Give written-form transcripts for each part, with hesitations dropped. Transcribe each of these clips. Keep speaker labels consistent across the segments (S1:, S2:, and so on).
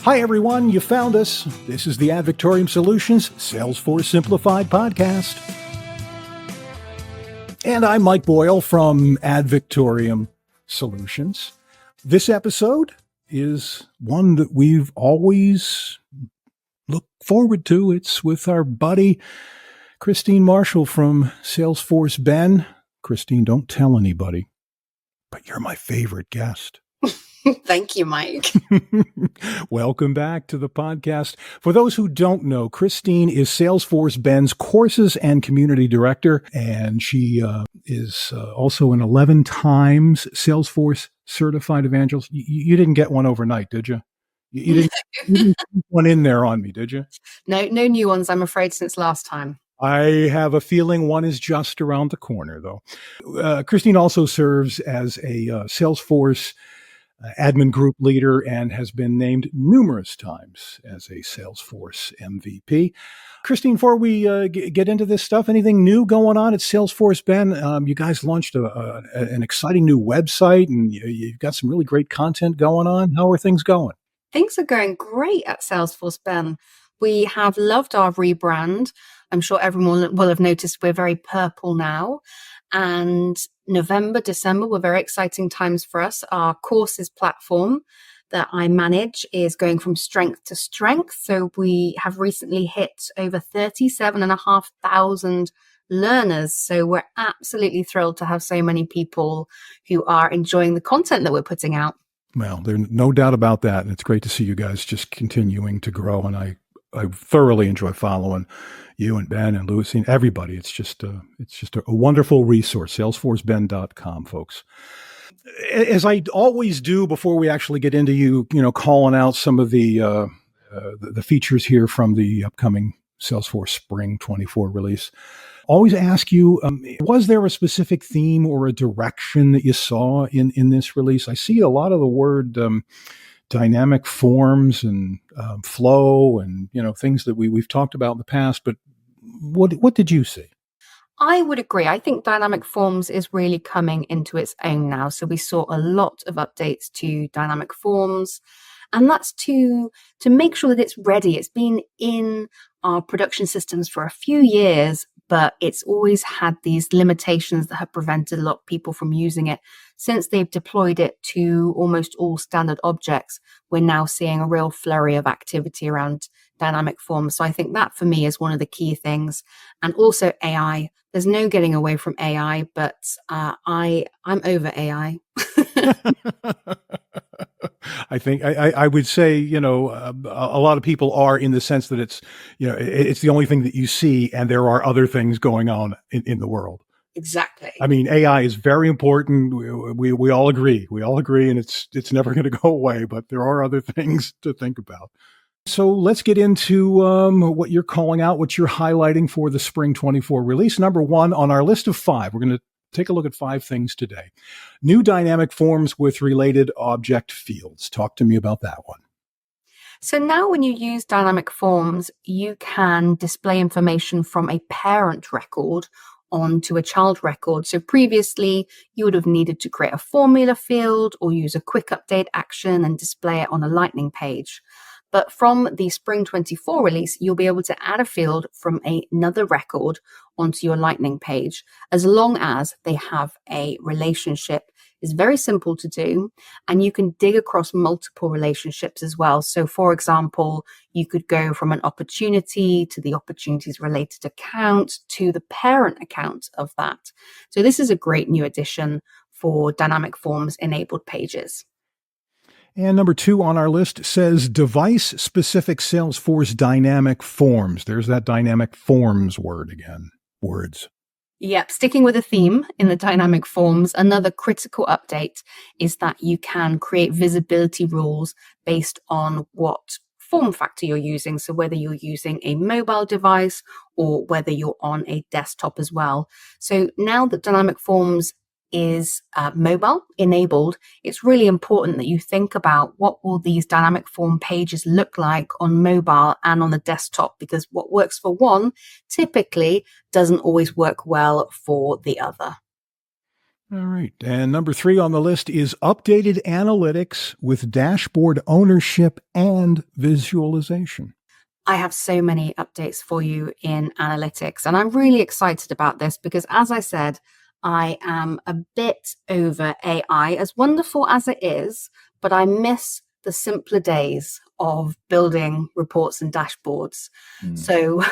S1: Hi, everyone. You found us. This is the Victoriam Solutions Salesforce Simplified podcast. And I'm Mike Boyle from Victoriam Solutions. This episode is one that we've always looked forward to. It's with our buddy, Christine Marshall from Salesforce Ben. Christine, don't tell anybody, but you're my favorite guest.
S2: Thank you, Mike.
S1: Welcome back to the podcast. For those who don't know, Christine is Salesforce Ben's courses and community director, and she is also an 11 times Salesforce-Certified Evangelist. You didn't get one overnight, did you? You didn't put one in there on me, did you?
S2: No new ones, I'm afraid, since last time.
S1: I have a feeling one is just around the corner, though. Christine also serves as a Salesforce Admin Group leader and has been named numerous times as a Salesforce MVP. Christine, before we get into this stuff, anything new going on at Salesforce Ben? You guys launched an exciting new website, and you've got some really great content going on. How are things going?
S2: Things are going great at Salesforce Ben. We have loved our rebrand. I'm sure everyone will have noticed we're very purple now. And November, December were very exciting times for us. Our courses platform that I manage is going from strength to strength. So we have recently hit over 37,500 learners. So we're absolutely thrilled to have so many people who are enjoying the content that we're putting out.
S1: Well, there's no doubt about that. And it's great to see you guys just continuing to grow. And I thoroughly enjoy following you and Ben and Louis and everybody. It's just a wonderful resource, salesforceben.com, folks. As I always do before we actually get into you calling out some of the features here from the upcoming Salesforce Spring 24 release, always ask you, was there a specific theme or a direction that you saw in this release? I see a lot of the word dynamic forms and flow and things that we've talked about in the past, but what did you see?
S2: I would agree. I think dynamic forms is really coming into its own now. So we saw a lot of updates to dynamic forms, and that's to make sure that it's ready. It's been in our production systems for a few years, but it's always had these limitations that have prevented a lot of people from using it. Since they've deployed it to almost all standard objects, we're now seeing a real flurry of activity around dynamic forms. So I think that for me is one of the key things. And also AI. There's no getting away from AI, but I'm over AI.
S1: I think I would say, a lot of people are, in the sense that it's, it's the only thing that you see, and there are other things going on in the world.
S2: Exactly.
S1: I mean, AI is very important. We all agree. We all agree, and it's never going to go away, but there are other things to think about. So let's get into what you're calling out, what you're highlighting for the Spring 24 release. Number one on our list of 5, we're going to take a look at 5 things today. New dynamic forms with related object fields. Talk to me about that one.
S2: So now when you use dynamic forms, you can display information from a parent record onto a child record. So previously, you would have needed to create a formula field or use a quick update action and display it on a Lightning page. But from the Spring 24 release, you'll be able to add a field from another record onto your Lightning page, as long as they have a relationship. It's very simple to do, and you can dig across multiple relationships as well. So for example, you could go from an opportunity to the opportunities related account to the parent account of that. So this is a great new addition for dynamic forms enabled pages.
S1: And number 2 on our list says device-specific Salesforce dynamic forms. There's that dynamic forms word again. Words.
S2: Yep, sticking with a theme in the dynamic forms, another critical update is that you can create visibility rules based on what form factor you're using. So whether you're using a mobile device or whether you're on a desktop as well. So now that dynamic forms is mobile enabled, it's really important that you think about what will these dynamic form pages look like on mobile and on the desktop, because what works for one typically doesn't always work well for the other.
S1: All right. And number 3 on the list is updated analytics with dashboard ownership and visualization.
S2: I have so many updates for you in analytics, and I'm really excited about this because, as I said, I am a bit over AI, as wonderful as it is, but I miss the simpler days of building reports and dashboards. So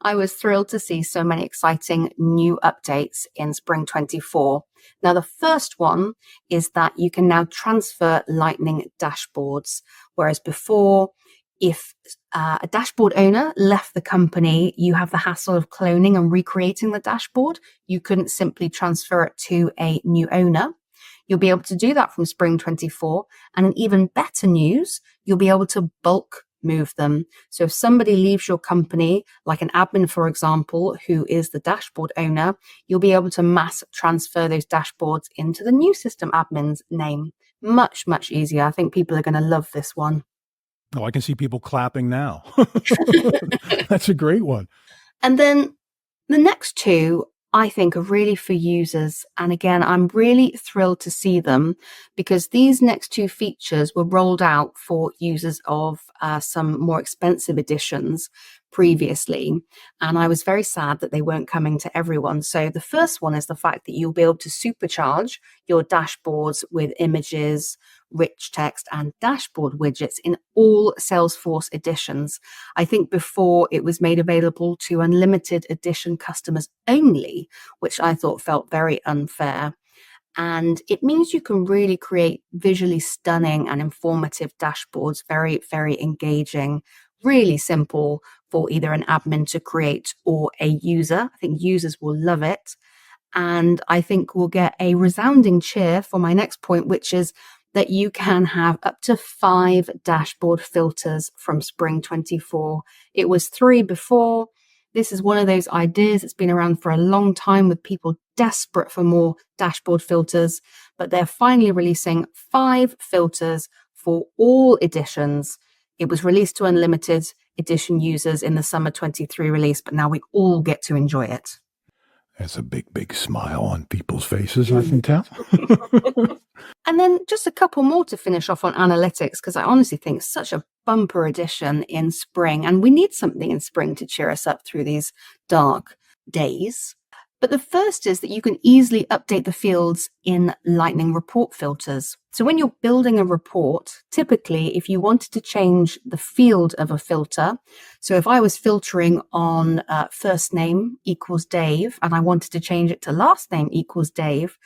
S2: I was thrilled to see so many exciting new updates in Spring 24. Now, the first one is that you can now transfer Lightning dashboards, whereas before, if a dashboard owner left the company, you have the hassle of cloning and recreating the dashboard. You couldn't simply transfer it to a new owner. You'll be able to do that from Spring 24. And in even better news, you'll be able to bulk move them. So if somebody leaves your company, like an admin, for example, who is the dashboard owner, you'll be able to mass transfer those dashboards into the new system admin's name. Much, much easier. I think people are going to love this one.
S1: Oh, I can see people clapping now. That's a great one.
S2: And then the next two, I think, are really for users. And again, I'm really thrilled to see them because these next two features were rolled out for users of some more expensive editions previously. And I was very sad that they weren't coming to everyone. So the first one is the fact that you'll be able to supercharge your dashboards with images, rich text, and dashboard widgets in all Salesforce editions. I think before it was made available to unlimited edition customers only, which I thought felt very unfair. And it means you can really create visually stunning and informative dashboards, very, very engaging, really simple for either an admin to create or a user. I think users will love it. And I think we'll get a resounding cheer for my next point, which is that you can have up to 5 dashboard filters from Spring 24. It was 3 before. This is one of those ideas that's been around for a long time with people desperate for more dashboard filters, but they're finally releasing 5 filters for all editions. It was released to unlimited edition users in the summer 23 release, but now we all get to enjoy it.
S1: There's a big, big smile on people's faces, I can tell.
S2: And then just a couple more to finish off on analytics, because I honestly think it's such a bumper edition in spring, and we need something in spring to cheer us up through these dark days. But the first is that you can easily update the fields in Lightning report filters. So when you're building a report, typically if you wanted to change the field of a filter, so if I was filtering on first name equals Dave and I wanted to change it to last name equals Dave,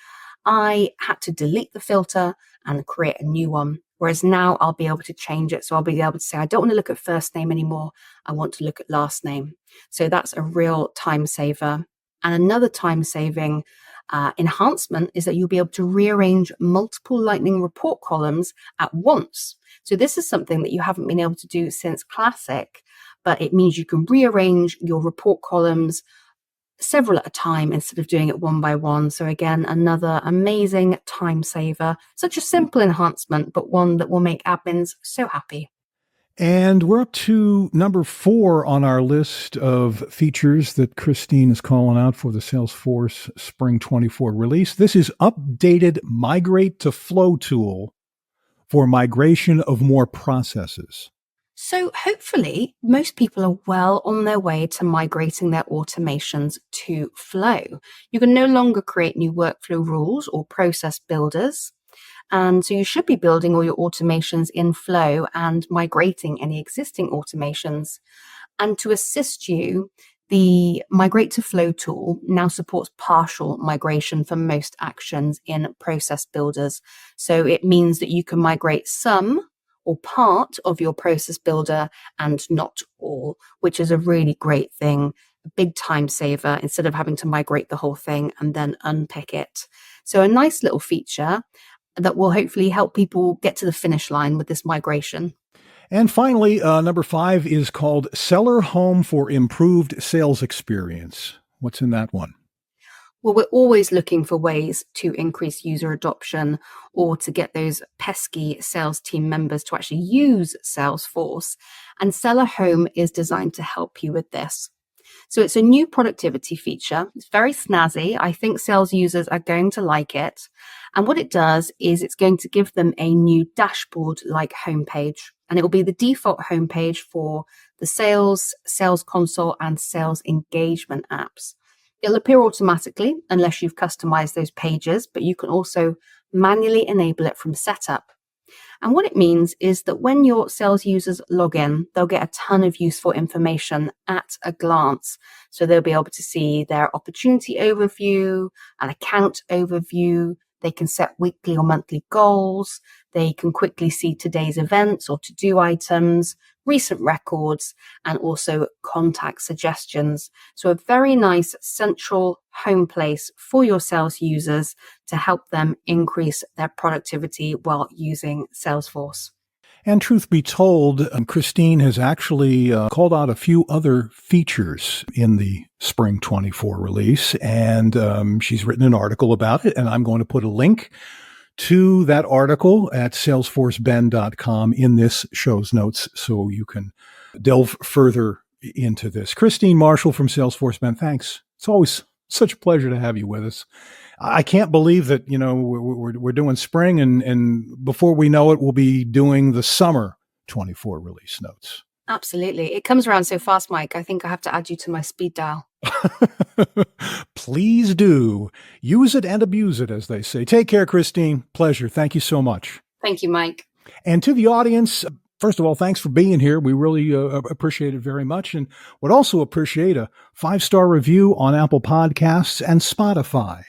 S2: I had to delete the filter and create a new one. Whereas now I'll be able to change it. So I'll be able to say, I don't want to look at first name anymore. I want to look at last name. So that's a real time saver. And another time saving enhancement is that you'll be able to rearrange multiple Lightning report columns at once. So this is something that you haven't been able to do since Classic, but it means you can rearrange your report columns several at a time instead of doing it one by one. So again, another amazing time saver. Such a simple enhancement, but one that will make admins so happy.
S1: And we're up to number 4 on our list of features that Christine is calling out for the Salesforce Spring 24 release. This is updated Migrate to Flow tool for migration of more processes.
S2: So hopefully most people are well on their way to migrating their automations to Flow. You can no longer create new workflow rules or process builders. And so you should be building all your automations in Flow and migrating any existing automations. And to assist you, the Migrate to Flow tool now supports partial migration for most actions in process builders. So it means that you can migrate some or part of your process builder and not all, which is a really great thing, a big time saver instead of having to migrate the whole thing and then unpick it. So a nice little feature that will hopefully help people get to the finish line with this migration.
S1: And finally, number 5 is called Seller Home for Improved Sales Experience. What's in that one?
S2: Well, we're always looking for ways to increase user adoption or to get those pesky sales team members to actually use Salesforce. And Seller Home is designed to help you with this. So it's a new productivity feature. It's very snazzy. I think sales users are going to like it. And what it does is it's going to give them a new dashboard-like homepage. And it will be the default homepage for the Sales, Sales Console, and Sales Engagement apps. It'll appear automatically unless you've customized those pages, but you can also manually enable it from setup. And what it means is that when your sales users log in, they'll get a ton of useful information at a glance. So they'll be able to see their opportunity overview, an account overview. They can set weekly or monthly goals. They can quickly see today's events or to-do items, recent records, and also contact suggestions. So a very nice central home place for your sales users to help them increase their productivity while using Salesforce.
S1: And truth be told, Christine has actually called out a few other features in the Spring 24 release, and she's written an article about it, and I'm going to put a link to that article at salesforceben.com in this show's notes so you can delve further into this. Christine Marshall from Salesforce Ben, thanks. It's always such a pleasure to have you with us. I can't believe that, we're doing spring and before we know it, we'll be doing the summer 24 release notes.
S2: Absolutely. It comes around so fast, Mike. I think I have to add you to my speed dial.
S1: Please do. Use it and abuse it, as they say. Take care, Christine. Pleasure. Thank you so much.
S2: Thank you, Mike.
S1: And to the audience, first of all, thanks for being here. We really appreciate it very much, and would also appreciate a 5-star review on Apple Podcasts and Spotify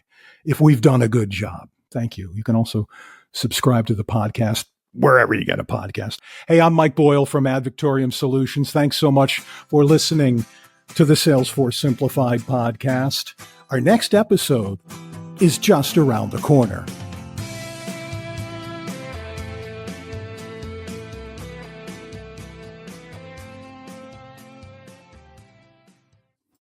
S1: if we've done a good job. Thank you. You can also subscribe to the podcast wherever you get a podcast. Hey, I'm Mike Boyle from Victoriam Solutions. Thanks so much for listening to the Salesforce Simplified podcast. Our next episode is just around the corner.